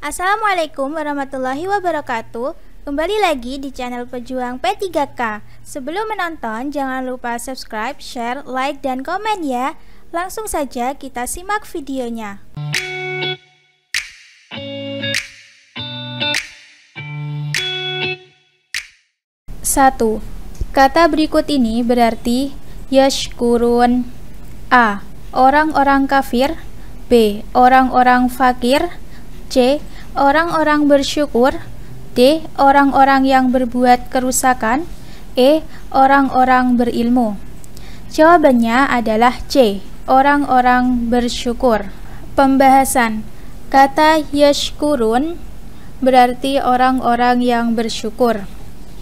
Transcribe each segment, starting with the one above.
Assalamualaikum warahmatullahi wabarakatuh. Kembali lagi di channel Pejuang P3K. Sebelum menonton, jangan lupa subscribe, share, like, dan komen ya. Langsung saja kita simak videonya. 1. Kata berikut ini berarti yashkurun. A. Orang-orang kafir. B. Orang-orang fakir. C. Orang-orang bersyukur. D. Orang-orang yang berbuat kerusakan. E. Orang-orang berilmu. Jawabannya adalah C. Orang-orang bersyukur. Pembahasan. Kata yashkurun berarti orang-orang yang bersyukur.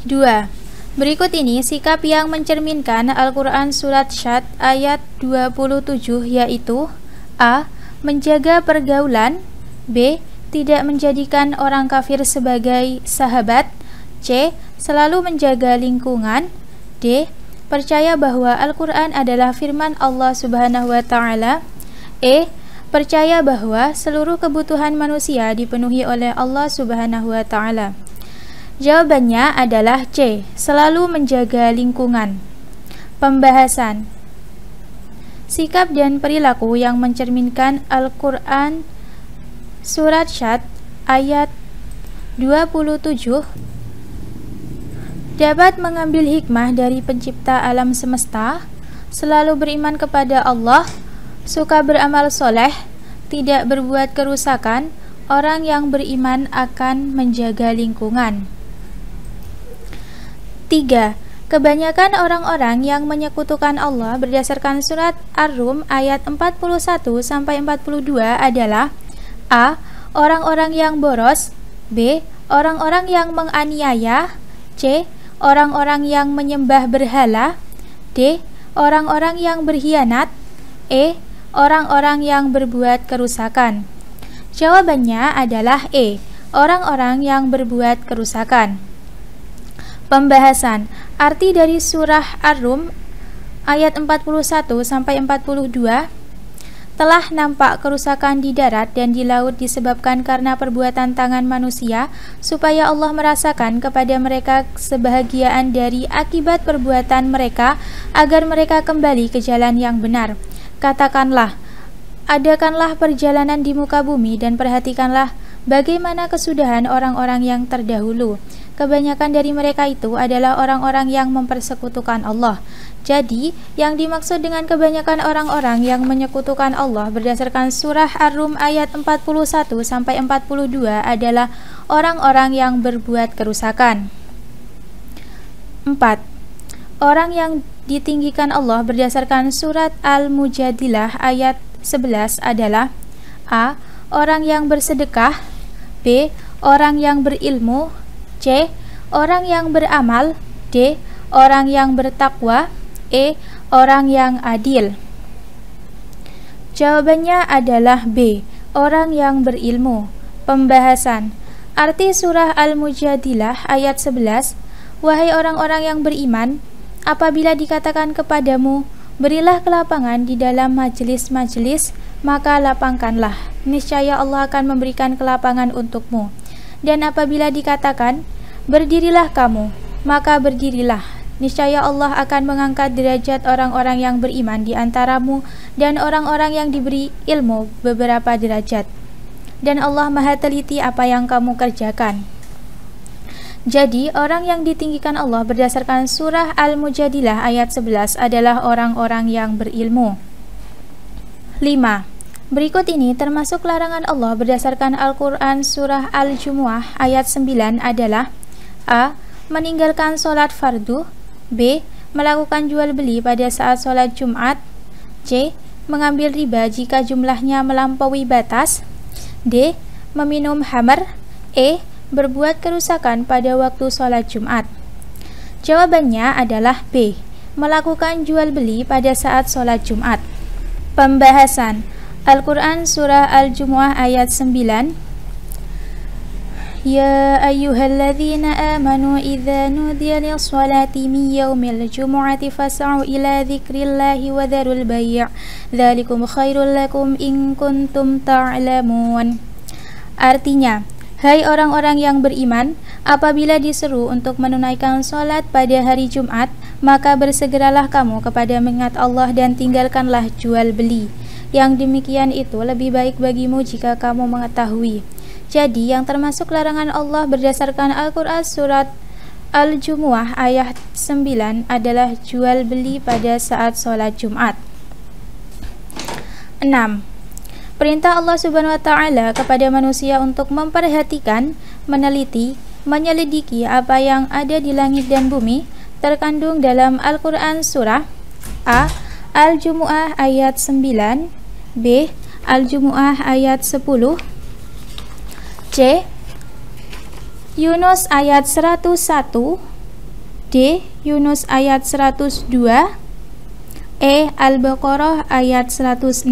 2. Berikut ini sikap yang mencerminkan Al-Quran Surat Syad ayat 27, yaitu A. Menjaga pergaulan. B. Tidak menjadikan orang kafir sebagai sahabat. C. Selalu menjaga lingkungan. D. Percaya bahwa Al-Quran adalah firman Allah Subhanahu wa Ta'ala. E. Percaya bahwa seluruh kebutuhan manusia dipenuhi oleh Allah Subhanahu wa Ta'ala. Jawabannya adalah C. Selalu menjaga lingkungan. Pembahasan. Sikap dan perilaku yang mencerminkan Al-Quran Surat Syad ayat 27 dapat mengambil hikmah dari pencipta alam semesta, selalu beriman kepada Allah, suka beramal soleh, tidak berbuat kerusakan. Orang yang beriman akan menjaga lingkungan. 3. Kebanyakan orang-orang yang menyekutukan Allah berdasarkan surat Ar-Rum ayat 41-42 adalah A. Orang-orang yang boros. B. Orang-orang yang menganiaya. C. Orang-orang yang menyembah berhala. D. Orang-orang yang berkhianat. E. Orang-orang yang berbuat kerusakan. Jawabannya adalah E. Orang-orang yang berbuat kerusakan. Pembahasan. Arti dari surah Ar-Rum ayat 41-42. Telah nampak kerusakan di darat dan di laut disebabkan karena perbuatan tangan manusia, supaya Allah merasakan kepada mereka kebahagiaan dari akibat perbuatan mereka, agar mereka kembali ke jalan yang benar. Katakanlah, adakanlah perjalanan di muka bumi dan perhatikanlah bagaimana kesudahan orang-orang yang terdahulu. Kebanyakan dari mereka itu adalah orang-orang yang mempersekutukan Allah. Jadi, yang dimaksud dengan kebanyakan orang-orang yang menyekutukan Allah berdasarkan surah Ar-Rum ayat 41-42 adalah orang-orang yang berbuat kerusakan. 4. Orang yang ditinggikan Allah berdasarkan surat Al-Mujadilah ayat 11 adalah A. Orang yang bersedekah. B. Orang yang berilmu. C. Orang yang beramal. D. Orang yang bertakwa. E. Orang yang adil. Jawabannya adalah B. Orang yang berilmu. Pembahasan. Arti surah Al-Mujadilah ayat 11. Wahai orang-orang yang beriman, apabila dikatakan kepadamu, berilah kelapangan di dalam majelis-majelis, maka lapangkanlah. Niscaya Allah akan memberikan kelapangan untukmu. Dan apabila dikatakan, berdirilah kamu, maka berdirilah. Niscaya Allah akan mengangkat derajat orang-orang yang beriman di antaramu dan orang-orang yang diberi ilmu beberapa derajat. Dan Allah Maha teliti apa yang kamu kerjakan. Jadi, orang yang ditinggikan Allah berdasarkan surah Al-Mujadilah ayat 11 adalah orang-orang yang berilmu. 5. Berikut ini termasuk larangan Allah berdasarkan Al-Quran surah Al-Jumu'ah ayat 9 adalah A. Meninggalkan sholat fardu. B. Melakukan jual beli pada saat sholat Jumat. C. Mengambil riba jika jumlahnya melampaui batas. D. Meminum khamr. E. Berbuat kerusakan pada waktu sholat Jumat. Jawabannya adalah B. Melakukan jual beli pada saat sholat Jumat. Pembahasan. Al-Quran Surah Al-Jumu'ah ayat 9. Ya ayyuhalladzina amanu idza nudiya lis-salati min yaumil jumu'ati fas'au ila dzikrillahi wa dzarul bai'. Dzalikum khairul lakum in kuntum ta'lamun. Artinya, hai orang-orang yang beriman, apabila diseru untuk menunaikan sholat pada hari Jumat, maka bersegeralah kamu kepada mengingat Allah dan tinggalkanlah jual beli. Yang demikian itu lebih baik bagimu jika kamu mengetahui. Jadi, yang termasuk larangan Allah berdasarkan Al-Quran surat Al-Jumu'ah ayat 9 adalah jual beli pada saat sholat Jumat. 6. Perintah Allah Subhanahu wa Ta'ala kepada manusia untuk memperhatikan, meneliti, menyelidiki apa yang ada di langit dan bumi terkandung dalam Al-Quran surah A. Al-Jumu'ah ayat 9, B. Al-Jumu'ah ayat 10, C. Yunus ayat 101, D. Yunus ayat 102, E. Al-Baqarah ayat 164.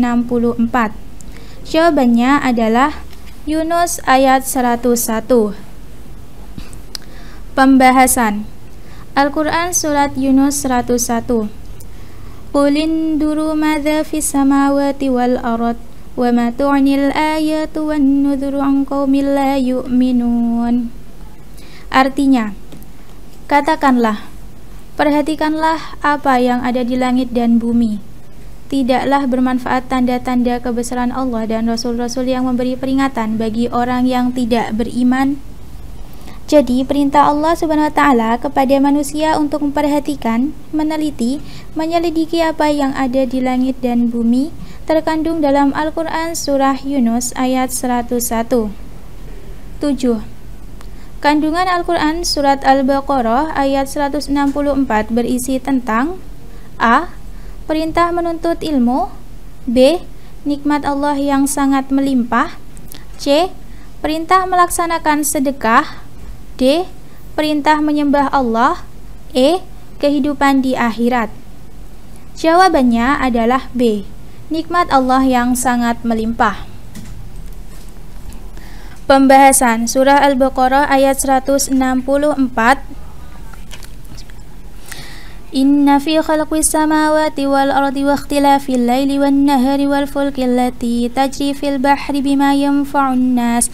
Jawabannya adalah Yunus ayat 101. Pembahasan Al-Quran surat Yunus 101. Qulin duru madza fis samawati wal ard wa ma tu'nil ayatu wan nudhuru an qaumil la yu'minun. Artinya, katakanlah, perhatikanlah apa yang ada di langit dan bumi. Tidaklah bermanfaat tanda-tanda kebesaran Allah dan Rasul-Rasul yang memberi peringatan bagi orang yang tidak beriman. Jadi, perintah Allah Subhanahu wa Ta'ala kepada manusia untuk memperhatikan, meneliti, menyelidiki apa yang ada di langit dan bumi terkandung dalam Al-Quran surah Yunus ayat 101. 7. Kandungan Al-Quran surat Al-Baqarah ayat 164 berisi tentang A. Perintah menuntut ilmu, B. Nikmat Allah yang sangat melimpah, C. Perintah melaksanakan sedekah, D. Perintah menyembah Allah, E. Kehidupan di akhirat. Jawabannya adalah B. Nikmat Allah yang sangat melimpah. Pembahasan surah Al-Baqarah ayat 164. Inna fi khalqis samawati wal ardi wa ikhtilafil laili wan nahari wal fulki allati tajri fil bahri bima yanfa'un nas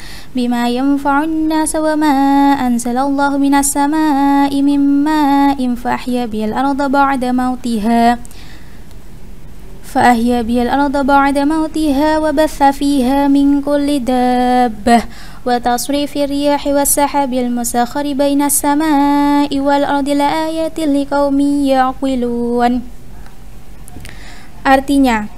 wa ma anzalallahu minas samaa'i mim ma'in fa ahya bil arda ba'da mautiha wa batha fiha min kulli dabbah wa tasrifir riyahi was sahabil musakhkhari bainas samaa'i wal ardi la ayatin liqaumin ya'qilun. Artinya,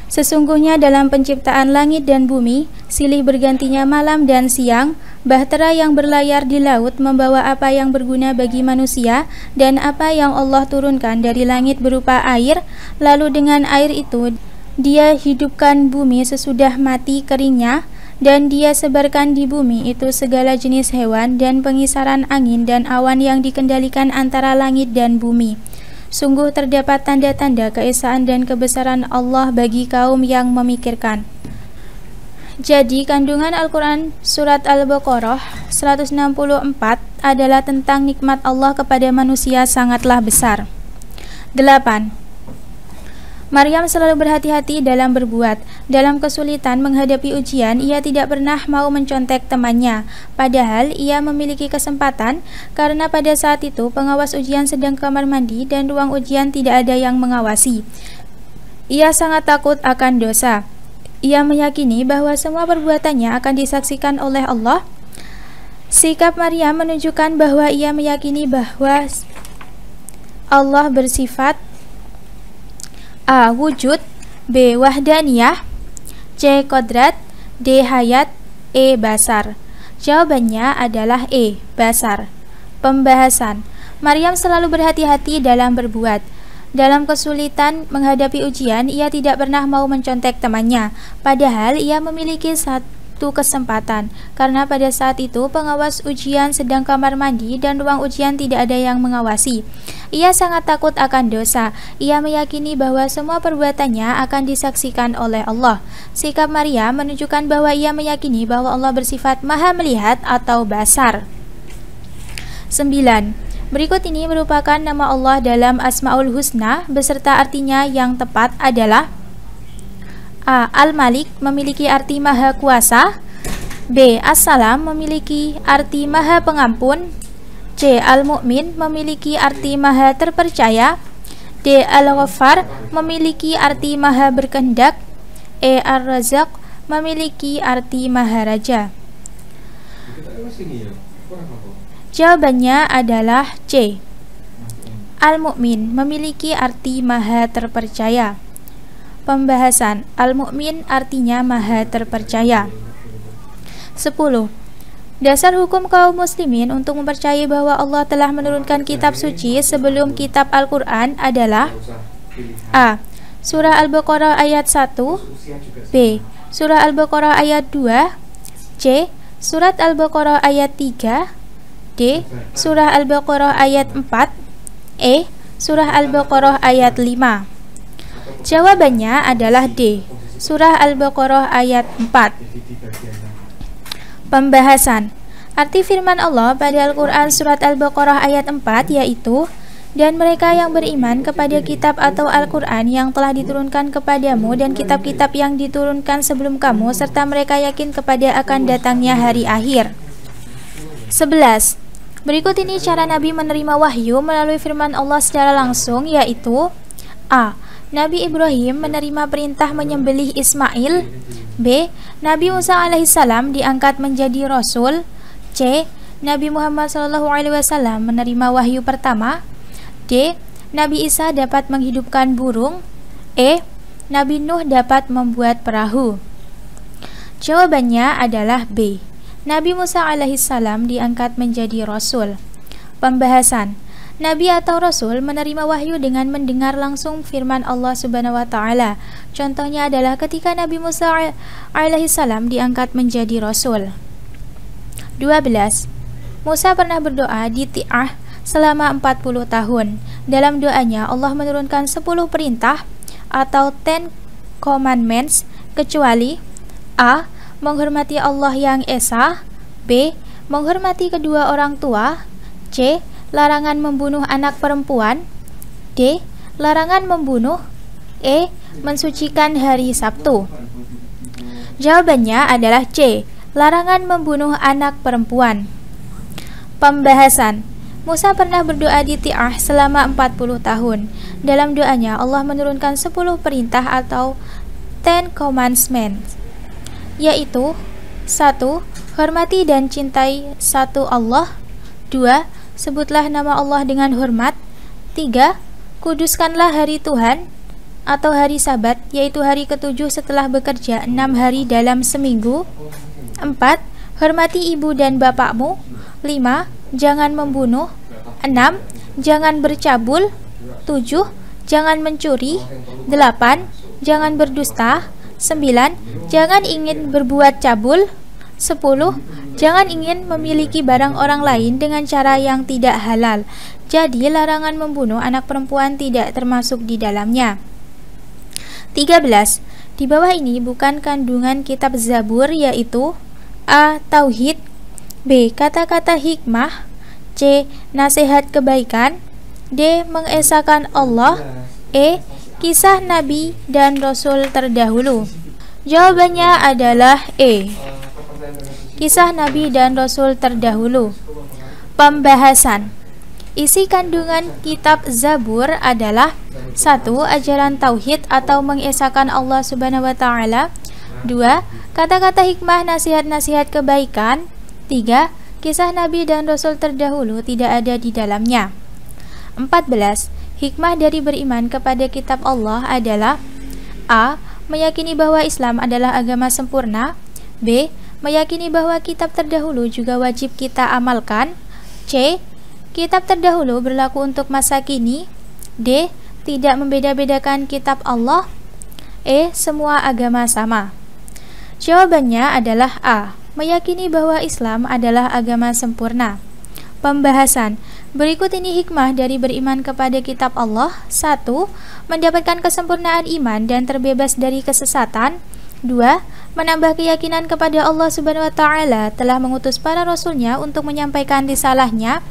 sesungguhnya dalam penciptaan langit dan bumi, silih bergantinya malam dan siang, bahtera yang berlayar di laut membawa apa yang berguna bagi manusia dan apa yang Allah turunkan dari langit berupa air, lalu dengan air itu Dia hidupkan bumi sesudah mati keringnya, dan Dia sebarkan di bumi itu segala jenis hewan dan pengisaran angin dan awan yang dikendalikan antara langit dan bumi. Sungguh terdapat tanda-tanda keesaan dan kebesaran Allah bagi kaum yang memikirkan. Jadi, kandungan Al-Quran surat Al-Baqarah 164 adalah tentang nikmat Allah kepada manusia sangatlah besar. 8. Maryam selalu berhati-hati dalam berbuat. Dalam kesulitan menghadapi ujian, ia tidak pernah mau mencontek temannya. Padahal ia memiliki kesempatan, karena pada saat itu pengawas ujian sedang ke kamar mandi dan ruang ujian tidak ada yang mengawasi. Ia sangat takut akan dosa. Ia meyakini bahwa semua perbuatannya akan disaksikan oleh Allah. Sikap Maryam menunjukkan bahwa ia meyakini bahwa Allah bersifat A. Wujud, B. Wahdaniyah, C. Qodrat, D. Hayat, E. Basar. Jawabannya adalah E. Basar. Pembahasan Maryam selalu berhati-hati dalam berbuat. Dalam kesulitan menghadapi ujian, ia tidak pernah mau mencontek temannya. Padahal ia memiliki satu kesempatan, karena pada saat itu pengawas ujian sedang kamar mandi dan ruang ujian tidak ada yang mengawasi. Ia sangat takut akan dosa. Ia meyakini bahwa semua perbuatannya akan disaksikan oleh Allah. Sikap Maryam menunjukkan bahwa ia meyakini bahwa Allah bersifat maha melihat atau basar. 9. Berikut ini merupakan nama Allah dalam Asmaul Husna beserta artinya yang tepat adalah A. Al-Malik, memiliki arti maha kuasa, B. As-Salam memiliki arti Maha Pengampun. C. Al-Mu'min memiliki arti Maha Terpercaya. D. Al-Ghaffar memiliki arti Maha Berkehendak. E. Ar-Razzaq memiliki arti Maha Raja. Jawabannya adalah C. Al-Mu'min memiliki arti Maha Terpercaya. Pembahasan. Al-Mu'min artinya Maha Terpercaya. 10. Dasar hukum kaum muslimin untuk mempercayai bahwa Allah telah menurunkan kitab suci sebelum kitab Al-Quran adalah A. Surah Al-Baqarah ayat 1. B. Surah Al-Baqarah ayat 2. C. Surat Al-Baqarah ayat 3. D. Surah Al-Baqarah ayat 4. E. Surah Al-Baqarah ayat 5. Jawabannya adalah D. Surah Al-Baqarah ayat 4. Pembahasan. Arti firman Allah pada Al-Quran surat Al-Baqarah ayat 4 yaitu, dan mereka yang beriman kepada kitab atau Al-Quran yang telah diturunkan kepadamu dan kitab-kitab yang diturunkan sebelum kamu, serta mereka yakin kepada akan datangnya hari akhir. 11. Berikut ini cara Nabi menerima wahyu melalui firman Allah secara langsung, yaitu A. Nabi Ibrahim menerima perintah menyembelih Ismail. B. Nabi Musa alaihissalam diangkat menjadi Rasul. C. Nabi Muhammad SAW menerima wahyu pertama. D. Nabi Isa dapat menghidupkan burung. E. Nabi Nuh dapat membuat perahu. Jawabannya adalah B. Nabi Musa alaihissalam diangkat menjadi Rasul. Pembahasan. Nabi atau Rasul menerima wahyu dengan mendengar langsung firman Allah Subhanahu wa Ta'ala. Contohnya adalah ketika Nabi Musa alaihissalam diangkat menjadi Rasul. 12. Musa pernah berdoa di Ti'ah selama 40 tahun. Dalam doanya Allah menurunkan 10 perintah atau 10 commandments, kecuali A. Menghormati Allah yang Esa. B. Menghormati kedua orang tua. C. Larangan membunuh anak perempuan. D. Larangan membunuh. E. Mensucikan hari Sabtu. Jawabannya adalah C. Larangan membunuh anak perempuan. Pembahasan. Musa pernah berdoa di Ti'ah selama 40 tahun. Dalam doanya Allah menurunkan 10 perintah atau 10 commandments, yaitu 1. Hormati dan cintai satu Allah. 2. Sebutlah nama Allah dengan hormat. 3. Kuduskanlah hari Tuhan atau hari Sabat, yaitu hari ke-7 setelah bekerja 6 hari dalam seminggu. 4. Hormati ibu dan bapakmu. 5. Jangan membunuh. 6. Jangan bercabul. 7. Jangan mencuri. 8. Jangan berdusta. 9. Jangan ingin berbuat cabul. 10. Jangan ingin memiliki barang orang lain dengan cara yang tidak halal. Jadi larangan membunuh anak perempuan tidak termasuk di dalamnya. 13. Di bawah ini bukan kandungan kitab Zabur, yaitu A. Tauhid. B. Kata-kata hikmah. C. Nasihat kebaikan. D. Mengesahkan Allah. E. Kisah Nabi dan Rasul terdahulu. Jawabannya adalah E. Kisah Nabi dan Rasul terdahulu. Pembahasan. Isi kandungan kitab Zabur adalah 1. Ajaran tauhid atau mengesahkan Allah Subhanahu wa Ta'ala. 2. Kata-kata hikmah, nasihat-nasihat kebaikan. 3. Kisah Nabi dan Rasul terdahulu tidak ada di dalamnya. 14. Hikmah dari beriman kepada kitab Allah adalah A. Meyakini bahwa Islam adalah agama sempurna. B. Meyakini bahwa kitab terdahulu juga wajib kita amalkan. C. Kitab terdahulu berlaku untuk masa kini. D. Tidak membeda-bedakan kitab Allah. E. Semua agama sama. Jawabannya adalah A. Meyakini bahwa Islam adalah agama sempurna. Pembahasan. Berikut ini hikmah dari beriman kepada kitab Allah. 1. Mendapatkan kesempurnaan iman dan terbebas dari kesesatan. 2. Menambah keyakinan kepada Allah Subhanahu wa Ta'ala telah mengutus para rasulnya untuk menyampaikan risalahnya.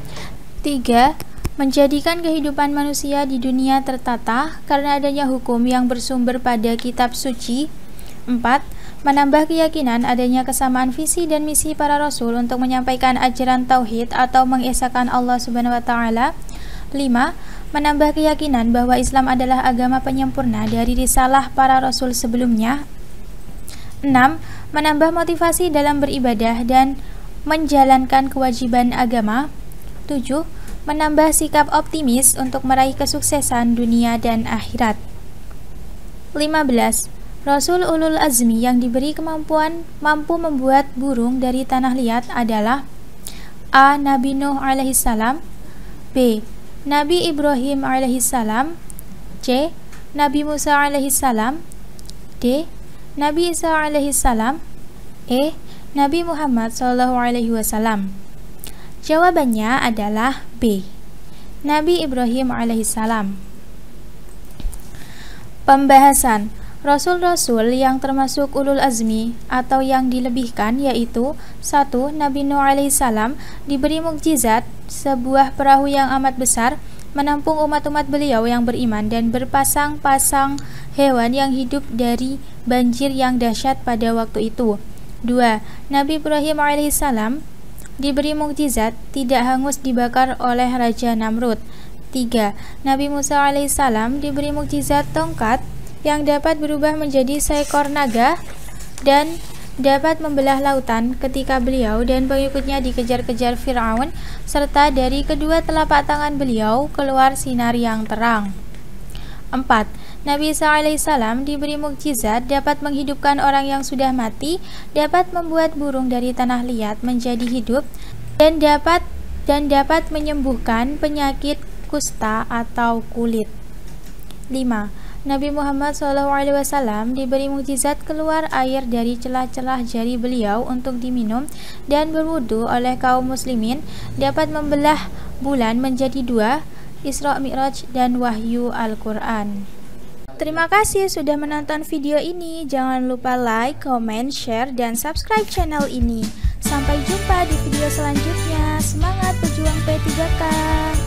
3. Menjadikan kehidupan manusia di dunia tertata karena adanya hukum yang bersumber pada kitab suci. 4. menambah keyakinan adanya kesamaan visi dan misi para rasul untuk menyampaikan ajaran tauhid atau mengesahkan Allah Subhanahu wa taala. 5. Menambah keyakinan bahwa Islam adalah agama penyempurna dari risalah para rasul sebelumnya. 6. Menambah motivasi dalam beribadah dan menjalankan kewajiban agama. 7. Menambah sikap optimis untuk meraih kesuksesan dunia dan akhirat. 15. Rasul Ulul Azmi yang diberi kemampuan mampu membuat burung dari tanah liat adalah A. Nabi Nuh alaihissalam, B. Nabi Ibrahim alaihissalam, C. Nabi Musa alaihissalam, D. Nabi Isa alaihissalam, E. Nabi Muhammad SAW. Jawabannya adalah B. Nabi Ibrahim alaihissalam. Pembahasan Rasul-Rasul yang termasuk ulul azmi atau yang dilebihkan yaitu 1. Nabi Nuh alaihissalam diberi mukjizat, sebuah perahu yang amat besar menampung umat-umat beliau yang beriman dan berpasang-pasang hewan yang hidup dari banjir yang dahsyat pada waktu itu. 2. Nabi Ibrahim alaihissalam diberi mukjizat, tidak hangus dibakar oleh Raja Namrud. 3. Nabi Musa alaihissalam diberi mukjizat tongkat yang dapat berubah menjadi seekor naga dan dapat membelah lautan ketika beliau dan pengikutnya dikejar-kejar Fir'aun, serta dari kedua telapak tangan beliau keluar sinar yang terang. 4. Nabi Isa alaihissalam diberi mukjizat dapat menghidupkan orang yang sudah mati, dapat membuat burung dari tanah liat menjadi hidup, dan dapat menyembuhkan penyakit kusta atau kulit. 5. Nabi Muhammad SAW diberi mukjizat keluar air dari celah-celah jari beliau untuk diminum dan berwudu oleh kaum muslimin, dapat membelah bulan menjadi dua, Isra Mi'raj dan Wahyu Al-Quran. Terima kasih sudah menonton video ini. Jangan lupa like, comment, share, dan subscribe channel ini. Sampai jumpa di video selanjutnya. Semangat pejuang P3K.